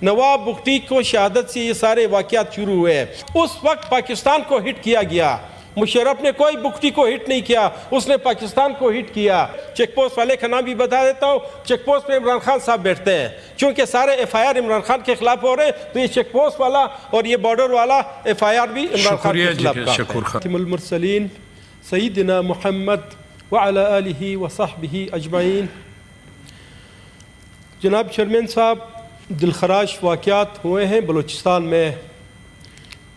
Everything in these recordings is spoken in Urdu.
نواب بگٹی کو شہادت سے یہ سارے واقعات شروع ہوئے. اس وقت پاکستان کو ہٹ کیا گیا. مشرف نے کوئی بگٹی کو ہٹ نہیں کیا, اس نے پاکستان کو ہٹ کیا. چیک پوسٹ والے کا نام بھی بتا دیتا ہوں, چیک پوسٹ پہ عمران خان صاحب بیٹھتے ہیں. چونکہ سارے F I R Imran Khan کے خلاف ہو رہے ہیں, تو یہ چیک پوسٹ والا اور یہ بارڈر والا ایف آئی آر بھی عمران خان کے خلاف ہے. خاتم المرسلین سیدنا محمد وعلی آلہ وصحبہ اجمعین. جناب چیئرمین صاحب, دلخراش واقعات ہوئے ہیں بلوچستان میں,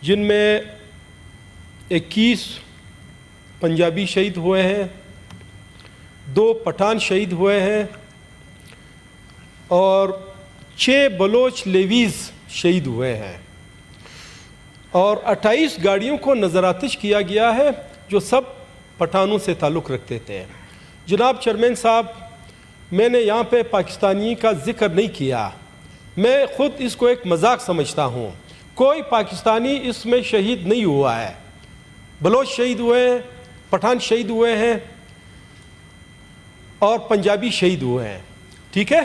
جن میں 21 پنجابی شہید ہوئے ہیں, 2 پٹھان شہید ہوئے ہیں اور 6 بلوچ لیویز شہید ہوئے ہیں, اور 28 گاڑیوں کو نظر آتش کیا گیا ہے جو سب پٹھانوں سے تعلق رکھتے تھے. جناب چیئرمین صاحب, میں نے یہاں پہ پاکستانی کا ذکر نہیں کیا, میں خود اس کو ایک مذاق سمجھتا ہوں. کوئی پاکستانی اس میں شہید نہیں ہوا ہے. بلوچ شہید ہوئے ہیں, پٹھان شہید ہوئے ہیں اور پنجابی شہید ہوئے ہیں. ٹھیک ہے,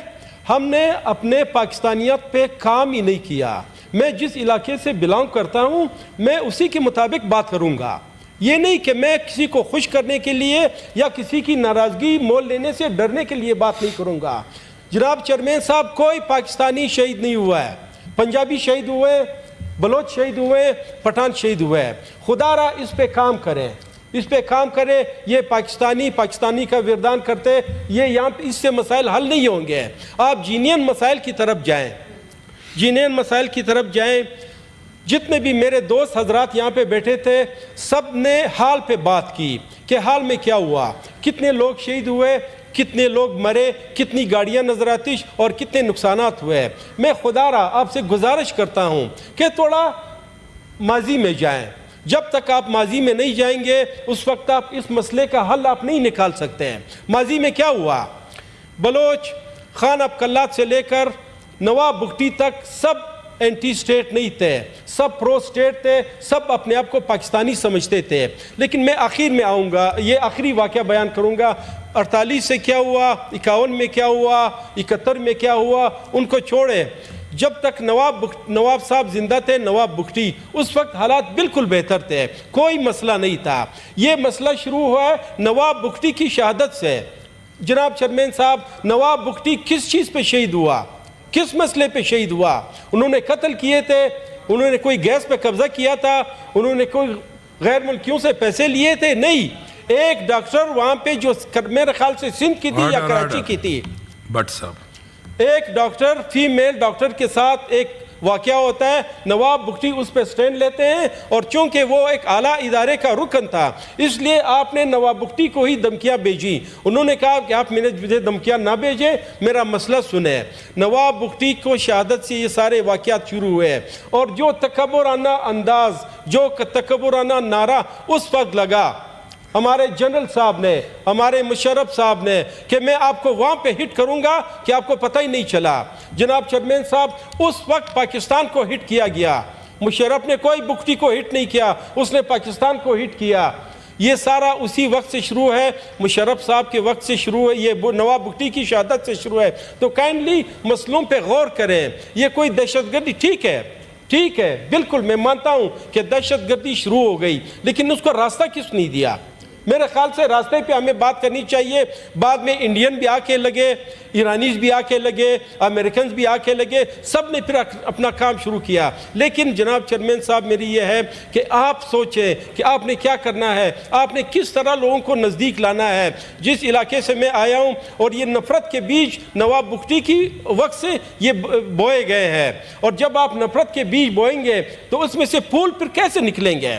ہم نے اپنے پاکستانیت پہ کام ہی نہیں کیا. میں جس علاقے سے بلانگ کرتا ہوں میں اسی کے مطابق بات کروں گا. یہ نہیں کہ میں کسی کو خوش کرنے کے لیے یا کسی کی ناراضگی مول لینے سے ڈرنے کے لیے بات نہیں کروں گا. جناب چیئرمین صاحب, کوئی پاکستانی شہید نہیں ہوا ہے. پنجابی شہید ہوئے, بلوچ شہید ہوئے, پٹھان شہید ہوئے. خدا را اس پہ کام کریں, اس پہ کام کریں. یہ پاکستانی کا وردان کرتے, یہ یہاں پہ اس سے مسائل حل نہیں ہوں گے. آپ جینین مسائل کی طرف جائیں, جینین مسائل کی طرف جائیں. جتنے بھی میرے دوست حضرات یہاں پہ بیٹھے تھے, سب نے حال پہ بات کی کہ حال میں کیا ہوا, کتنے لوگ شہید ہوئے, کتنے لوگ مرے, کتنی گاڑیاں نظر آتش اور کتنے نقصانات ہوئے. میں خدا را آپ سے گزارش کرتا ہوں کہ تھوڑا ماضی میں جائیں. جب تک آپ ماضی میں نہیں جائیں گے اس وقت آپ اس مسئلے کا حل آپ نہیں نکال سکتے ہیں. ماضی میں کیا ہوا, بلوچ خان اب کلات سے لے کر نواب بگٹی تک سب اینٹی سٹیٹ نہیں تھے, سب پرو سٹیٹ تھے, سب اپنے آپ کو پاکستانی سمجھتے تھے. لیکن میں آخر میں آؤں گا, یہ آخری واقعہ بیان کروں گا. 48 سے کیا ہوا, 51 میں کیا ہوا, 71 میں کیا ہوا, ان کو چھوڑے. جب تک نواب صاحب زندہ تھے, نواب بگٹی, اس وقت حالات بالکل بہتر تھے, کوئی مسئلہ نہیں تھا. یہ مسئلہ شروع ہوا ہے نواب بگٹی کی شہادت سے. جناب چیئرمین صاحب, نواب بگٹی کس چیز پہ شہید ہوا, کس مسئلے پہ شہید ہوا؟ انہوں نے قتل کیے تھے, انہوں نے کوئی گیس پہ قبضہ کیا تھا, انہوں نے کوئی غیر ملکیوں سے پیسے لیے تھے؟ نہیں. ایک ڈاکٹر وہاں پہ جو میرے خیال سے سندھ کی تھی یا کراچی کی تھی, بٹ صاحب, ایک ڈاکٹر, فیمیل ڈاکٹر کے ساتھ ایک واقعہ ہوتا ہے. نواب بگٹی اس پہ سٹینڈ لیتے ہیں, اور چونکہ وہ ایک اعلیٰ ادارے کا رکن تھا اس لیے آپ نے نواب بگٹی کو ہی دھمکیاں بھیجی. انہوں نے کہا کہ آپ مجھے دھمکیاں نہ بھیجیں, میرا مسئلہ سنیں. نواب بگٹی کو شہادت سے یہ سارے واقعات شروع ہوئے, اور جو تکبرانہ انداز, جو تکبرانہ نعرہ اس وقت لگا ہمارے جنرل صاحب نے, ہمارے مشرف صاحب نے, کہ میں آپ کو وہاں پہ ہٹ کروں گا کہ آپ کو پتہ ہی نہیں چلا. جناب چیئرمین صاحب, اس وقت پاکستان کو ہٹ کیا گیا. مشرف نے کوئی بگٹی کو ہٹ نہیں کیا, اس نے پاکستان کو ہٹ کیا. یہ سارا اسی وقت سے شروع ہے, مشرف صاحب کے وقت سے شروع ہے, یہ نواب بگٹی کی شہادت سے شروع ہے. تو کائنڈلی مسئلوں پہ غور کریں. یہ کوئی دہشت گردی, ٹھیک ہے, بالکل میں مانتا ہوں کہ دہشت گردی شروع ہو گئی, لیکن اس کو راستہ کس نہیں دیا؟ میرے خیال سے راستے پہ ہمیں بات کرنی چاہیے. بعد میں انڈین بھی آ کے لگے, ایرانیز بھی آ کے لگے, امریکنز بھی آ کے لگے, سب نے پھر اپنا کام شروع کیا. لیکن جناب چیئرمین صاحب, میری یہ ہے کہ آپ سوچیں کہ آپ نے کیا کرنا ہے, آپ نے کس طرح لوگوں کو نزدیک لانا ہے. جس علاقے سے میں آیا ہوں, اور یہ نفرت کے بیج نواب بگٹی کی وقت سے یہ بوئے گئے ہیں, اور جب آپ نفرت کے بیج بوئیں گے تو اس میں سے پھول پھر کیسے نکلیں گے؟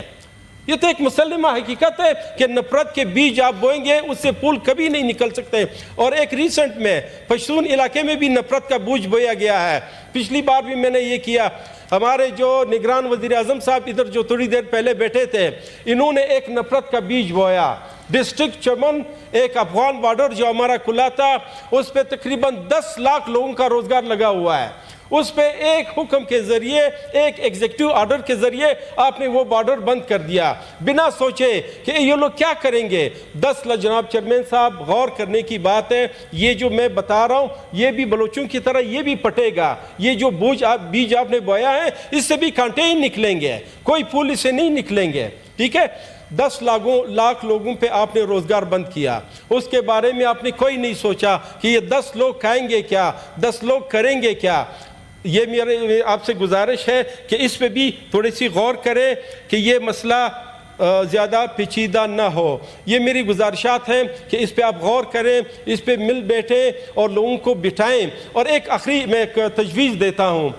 یہ تو ایک مسلمہ حقیقت ہے کہ نفرت کے بیج آپ بوئیں گے, اس سے پھول کبھی نہیں نکل سکتے. اور ایک ریسنٹ میں پشتون علاقے میں بھی نفرت کا بیج بویا گیا ہے. پچھلی بار بھی میں نے یہ کیا. ہمارے جو نگران وزیر اعظم صاحب ادھر جو تھوڑی دیر پہلے بیٹھے تھے, انہوں نے ایک نفرت کا بیج بویا. ڈسٹرکٹ چمن, ایک افغان بارڈر جو ہمارا کھلا تھا, اس پہ تقریباً 10 لاکھ لوگوں کا روزگار لگا ہوا ہے. اس پہ ایک حکم کے ذریعے، ایک ایگزیکٹو آرڈر کے ذریعے آپ نے وہ بارڈر بند کر دیا بنا سوچے کہ یہ لوگ کیا کریں گے۔ 10 لاکھ جناب چیئرمین صاحب، غور کرنے کی بات ہے، یہ جو میں بتا رہا ہوں یہ بھی بلوچوں کی طرح یہ بھی پٹے گا۔ یہ جو بیج آپ نے بویا ہے اس سے بھی کانٹے ہی نکلیں گے، کوئی پھول اس سے نہیں نکلیں گے، ٹھیک ہے۔ 10 لاکھ لوگوں پہ آپ نے روزگار بند کیا، اس کے بارے میں آپ نے کوئی نہیں سوچا کہ یہ 10 لوگ کھائیں گے کیا، 10 لوگ کریں گے کیا۔ یہ میرے آپ سے گزارش ہے کہ اس پہ بھی تھوڑی سی غور کریں کہ یہ مسئلہ زیادہ پیچیدہ نہ ہو۔ یہ میری گزارشات ہیں کہ اس پہ آپ غور کریں، اس پہ مل بیٹھیں اور لوگوں کو بٹھائیں۔ اور ایک آخری میں ایک تجویز دیتا ہوں،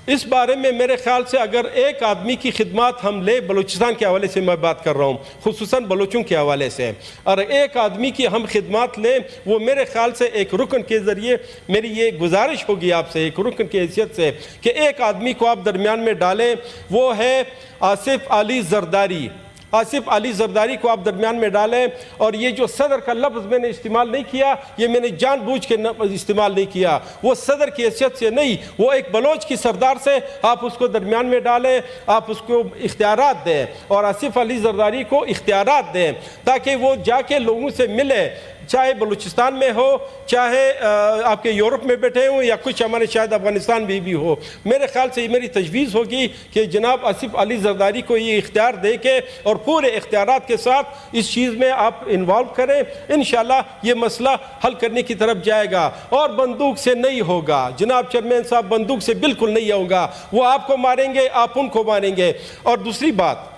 اس بارے میں میرے خیال سے اگر ایک آدمی کی خدمات ہم لے، بلوچستان کے حوالے سے میں بات کر رہا ہوں، خصوصاً بلوچوں کے حوالے سے، اور ایک آدمی کی ہم خدمات لیں، وہ میرے خیال سے ایک رکن کے ذریعے میری یہ گزارش ہوگی آپ سے، ایک رکن کی حیثیت سے، کہ ایک آدمی کو آپ درمیان میں ڈالیں، وہ ہے آصف علی زرداری۔ آصف علی زرداری کو آپ درمیان میں ڈالیں، اور یہ جو صدر کا لفظ میں نے استعمال نہیں کیا، یہ میں نے جان بوجھ کے استعمال نہیں کیا، وہ صدر کی حیثیت سے نہیں، وہ ایک بلوچ کی سردار سے آپ اس کو درمیان میں ڈالیں، آپ اس کو اختیارات دیں، اور آصف علی زرداری کو اختیارات دیں تاکہ وہ جا کے لوگوں سے ملے، چاہے بلوچستان میں ہو، چاہے آپ کے یورپ میں بیٹھے ہوں، یا کچھ ہمارے شاید افغانستان میں بھی ہو۔ میرے خیال سے یہ میری تجویز ہوگی کہ جناب آصف علی زرداری کو یہ اختیار دے کے اور پورے اختیارات کے ساتھ اس چیز میں آپ انوالو کریں، انشاءاللہ یہ مسئلہ حل کرنے کی طرف جائے گا، اور بندوق سے نہیں ہوگا جناب چیئرمین صاحب، بندوق سے بالکل نہیں ہوگا، وہ آپ کو ماریں گے، آپ ان کو ماریں گے۔ اور دوسری بات،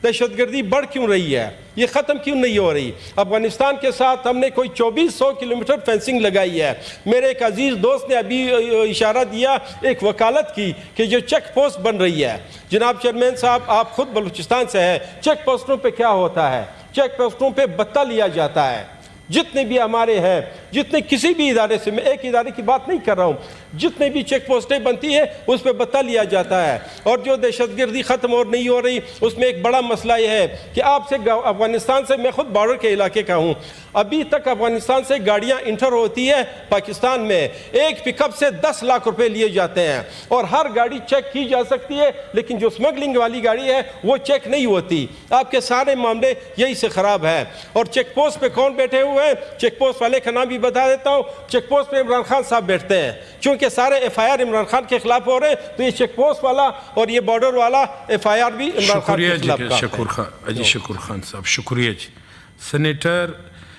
دہشت گردی بڑھ کیوں رہی ہے، یہ ختم کیوں نہیں ہو رہی؟ افغانستان کے ساتھ ہم نے کوئی 2400 کلومیٹر فینسنگ لگائی ہے۔ میرے ایک عزیز دوست نے ابھی اشارہ دیا، ایک وکالت کی، کہ جو چیک پوسٹ بن رہی ہے، جناب چیئرمین صاحب آپ خود بلوچستان سے ہیں، چیک پوسٹوں پہ کیا ہوتا ہے؟ چیک پوسٹوں پہ بتہ لیا جاتا ہے۔ جتنے بھی ہمارے ہیں، جتنے کسی بھی ادارے سے، میں ایک ادارے کی بات نہیں کر رہا ہوں، جتنے بھی چیک پوسٹیں بنتی ہیں اس پہ بتہ لیا جاتا ہے۔ اور جو دہشت گردی ختم اور نہیں ہو رہی، اس میں ایک بڑا مسئلہ یہ ہے کہ آپ سے افغانستان سے، میں خود بارڈر کے علاقے کا ہوں، ابھی تک افغانستان سے گاڑیاں انٹر ہوتی ہے پاکستان میں، ایک پک اپ سے 10 لاکھ روپے لیے جاتے ہیں، اور ہر گاڑی چیک کی جا سکتی ہے، لیکن جو سمگلنگ والی گاڑی ہے وہ چیک نہیں ہوتی۔ آپ کے سارے معاملے یہی سے خراب ہے۔ اور چیک پوسٹ پہ کون بیٹھے ہوئے ہیں؟ چیک پوسٹ والے کا نام بھی بتا دیتا ہوں، چیک پوسٹ پہ عمران خان صاحب بیٹھتے ہیں، چونکہ سارے F I R Imran Khan کے خلاف ہو رہے ہیں، تو یہ چیک پوسٹ والا اور یہ بارڈر والا ایف آئی آر بھی عمران خان کے خلاف۔ شکریہ جی، شکر خان صاحب، شکریہ جی۔ سینیٹر